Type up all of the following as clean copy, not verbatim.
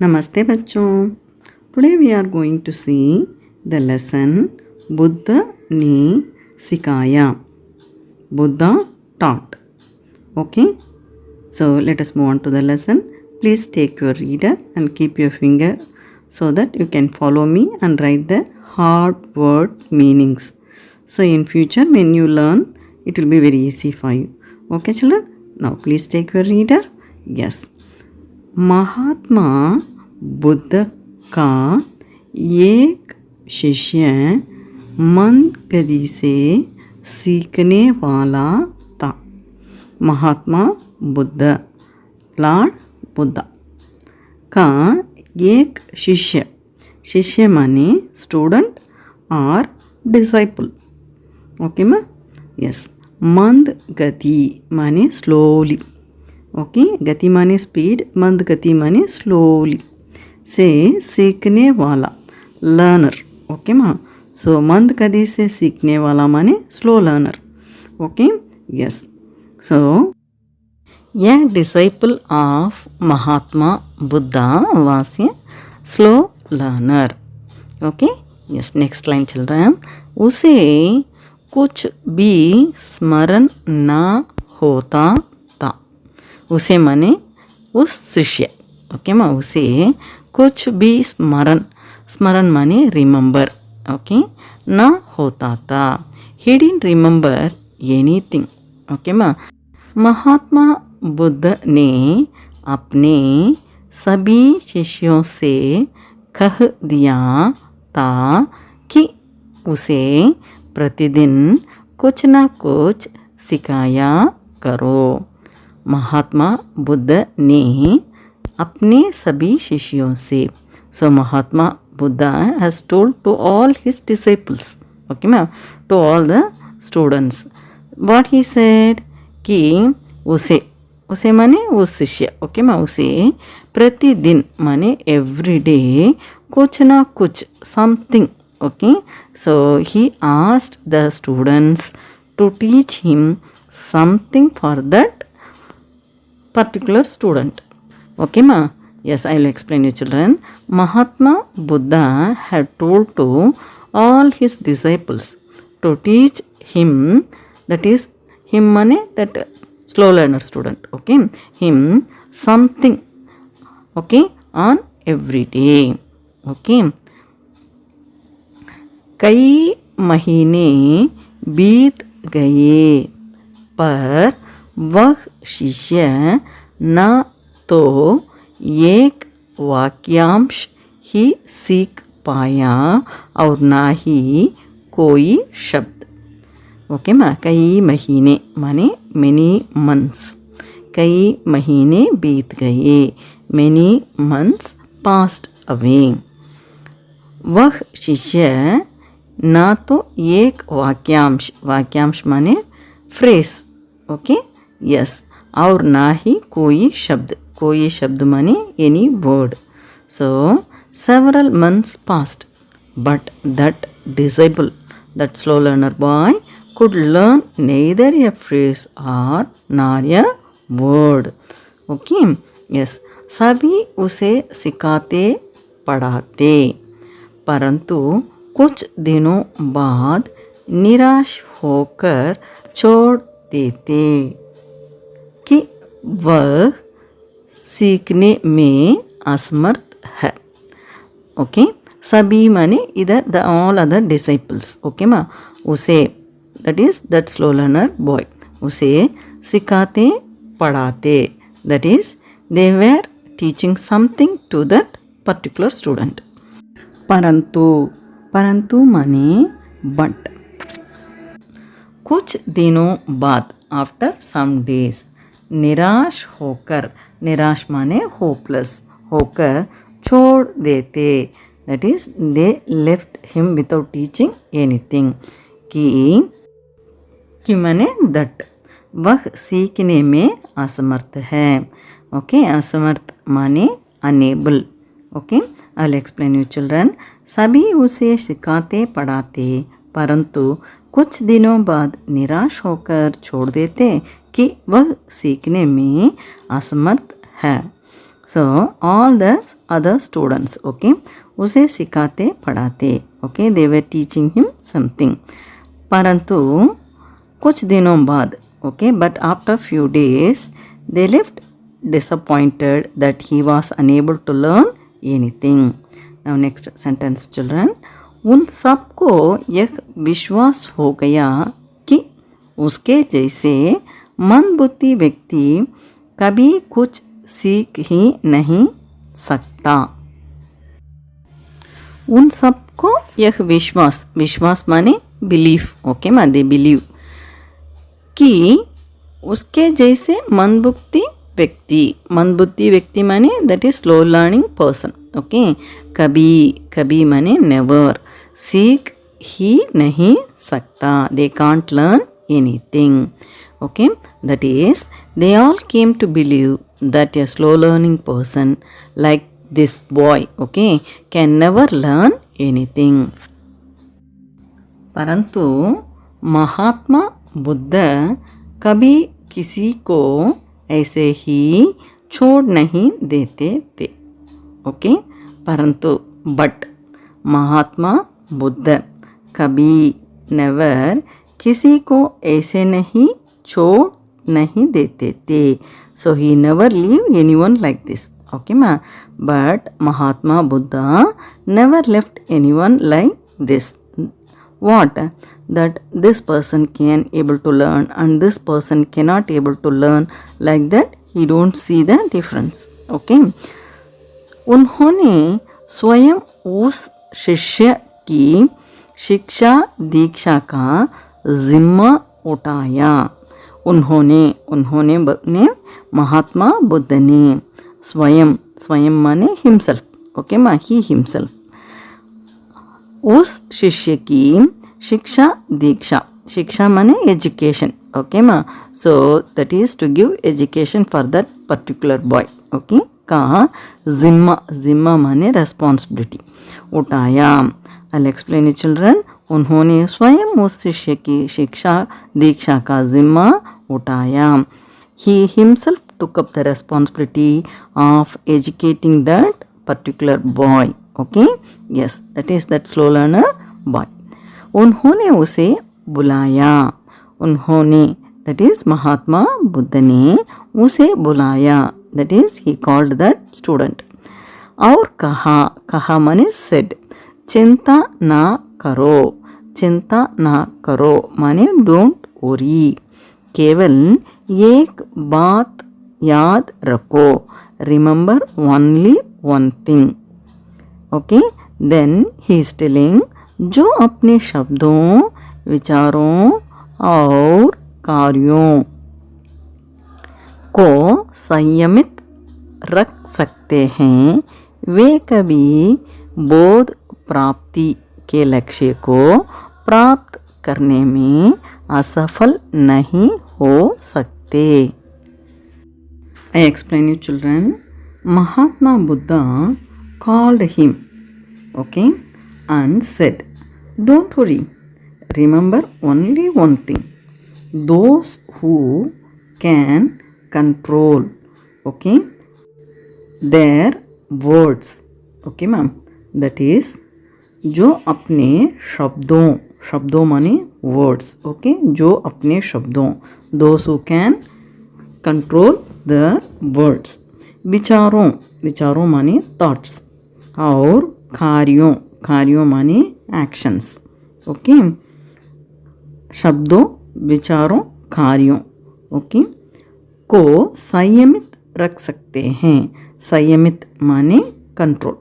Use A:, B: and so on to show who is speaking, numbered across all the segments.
A: Namaste बच्चों. Today we are going to see the lesson Buddha ने सिखाया. Buddha taught. Okay. So let us move on to the lesson. Please take your reader and keep your finger so that you can follow me and write the hard word meanings. So in future when you learn, it will be very easy for you. Okay children? Now please take your reader. Yes. Mahatma Buddha का एक शिष्य मंदगति से सीखने वाला था. Mahatma Buddha Lord Buddha का एक शिष्य, शिष्य माने स्टूडेंट और डिसाइपल. ओके मा? यस. मंद गति माने स्लोली. ओके. गति माने स्पीड, मंद गति माने स्लोली. से सीखने वाला लर्नर. ओके मा? सो मंद गति से सीखने वाला माने स्लो लर्नर. ओके. यस. सो यह disciple of Mahatma Buddha was a slow learner. Okay. Yes. Next line चल रहा है. उसे कुछ भी स्मरण ना होता था. उसे माने उस शिष्य. ओके मा? उसे कुछ भी स्मरण, स्मरण माने रिमेंबर. ओके. ना होता था. He didn't remember anything. Okay मा? महात्मा बुद्ध ने अपने सभी शिष्यों से कह दिया था कि उसे प्रतिदिन कुछ ना कुछ सिखाया करो. महात्मा बुद्ध ने अपने सभी शिष्यों से. So Mahatma Buddha has told to all his disciples. Okay ma'am. To all the students. What he said कि उसे माने उस शिष्य. Okay ma'am. उसे प्रतिदिन माने एवरी डे कुछ ना कुछ something. Okay. So he asked the students to teach him something for that particular student. Okay ma? Yes, I will explain you children. Mahatma Buddha had told to all his disciples to teach him, that is him mane that slow learner student. Okay, him something. Okay, on every day. Okay. कई महीने बीत गए पर वह शिष्य न तो एक वाक्यांश ही सीख पाया और ना ही कोई शब्द. ओके मा? कई महीने माने मेनी मंथ्स. कई महीने बीत गए. Many months passed away. वह शिष्य ना तो एक वाक्यांश, वाक्यांश माने फ्रेस. ओके. यस. और ना ही कोई शब्द, कोई शब्द माने any word. So several months passed, but that disciple, that slow learner boy, could learn neither a phrase or nor a word. Okay. Yes. सभी उसे सिखाते पढ़ाते, परंतु कुछ दिनों बाद निराश होकर छोड़ देते कि वह सीखने में असमर्थ है. ओके. सभी माने इधर the all other disciples. Okay मा? उसे, that is that slow learner boy, उसे सिखाते पढ़ाते, that is they were teaching something to that particular student. परंतु, परंतु माने बट. कुछ दिनों बाद, आफ्टर सम डेज. निराश होकर, निराश माने होपलेस, होकर छोड़ देते, that is they left him without teaching anything. कि माने दैट वह सीखने में असमर्थ है. ओके. असमर्थ माने unable. Okay. I will explain you children. सभी उसे सिखाते पढ़ाते, परंतु कुछ दिनों बाद निराश होकर छोड़ देते कि वह सीखने में असमर्थ है. So all the other students, okay, उसे सिखाते पढ़ाते, okay, they were teaching him something. परंतु कुछ दिनों बाद, okay, but after few days they left disappointed that he was unable to learn anything. Now next sentence children. उन सबको यह विश्वास हो गया कि उसके जैसे मंदबुद्धि व्यक्ति कभी कुछ सीख ही नहीं सकता. उन सबको यह विश्वास, विश्वास माने बिलीफ, ओके मा, दे बिलीव कि उसके जैसे मंदबुद्धि व्यक्ति माने that is slow learning person, okay, कभी माने नेवर, सीख ही नहीं सकता, they can't learn anything, okay, that is they all came to believe that a slow learning person like this boy, okay, can never learn anything. परंतु महात्मा बुद्ध कभी किसी को ऐसे ही छोड़ नहीं देते थे, ओके, परंतु बट महात्मा बुद्ध कभी नेवर किसी को ऐसे नहीं छोड़ नहीं देते थे. So he never leave anyone like this, okay ma, but Mahatma Buddha never left anyone like this. What? That this person can able to learn and this person cannot able to learn, like that he don't see the difference, okay. उन्होंने स्वयं उस शिष्य की शिक्षा दीक्षा का जिम्मा उठाया. उन्होंने महात्मा बुद्ध ने स्वयं माने हिमसेल्फ, ओके मा, ही हिमसेल्फ, उस शिष्य की शिक्षा दीक्षा, शिक्षा माने एजुकेशन, ओके मा, so that is to give education for that particular boy, okay, का जिम्मा माने रेस्पॉन्सिबिलिटी उठाया. I explain it children. उन्होंने स्वयं उस शिष्य की शिक्षा दीक्षा का जिम्मा उठाया. He himself took up the responsibility of educating that particular boy, okay, yes, that is that slow learner boy. उन्होंने उसे बुलाया. उन्होंने, that is महात्मा बुद्ध ने उसे बुलाया, that is he called that student. और कहा माने said, चिंता ना करो माने डोंट वरी, केवल एक बात याद रखो, remember only one thing, okay. Then he is telling, जो अपने शब्दों, विचारों और कार्यों को संयमित रख सकते हैं वे कभी बोध प्राप्ति के लक्ष्य को प्राप्त करने में असफल नहीं हो सकते. I explain you children. Mahatma Buddha called him, okay, and said, don't worry, remember only one thing, those who can control, okay, their words, okay ma'am, that is जो अपने शब्दों माने वर्ड्स, ओके, जो अपने शब्दों, those who can control the words, विचारों माने thoughts, और कार्यों माने एक्शंस, ओके, शब्दों, विचारों, कार्यों, ओके, को संयमित रख सकते हैं. संयमित माने control,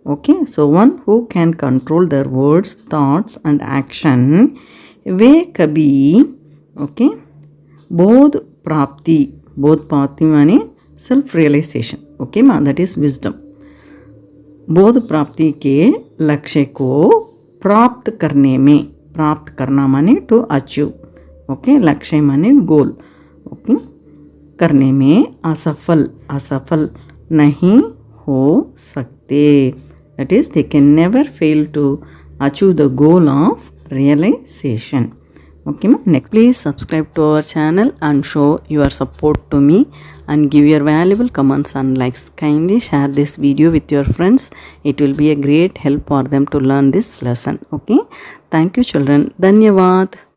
A: okay, so one who can control their words, thoughts and action, वे कभी, okay, बोध प्राप्ति माने सेल्फ रियलाइजेशन, ओके मा, दैट इज विजडम, बोध प्राप्ति के लक्ष्य को प्राप्त करना माने टू अचीव, ओके, लक्ष्य माने गोल, ओके, करने में असफल नहीं हो सकते. That is, they can never fail to achieve the goal of realization. Okay, ma? Next, please subscribe to our channel and show your support to me and give your valuable comments and likes. Kindly share this video with your friends. It will be a great help for them to learn this lesson. Okay, thank you children. Dhanyavad.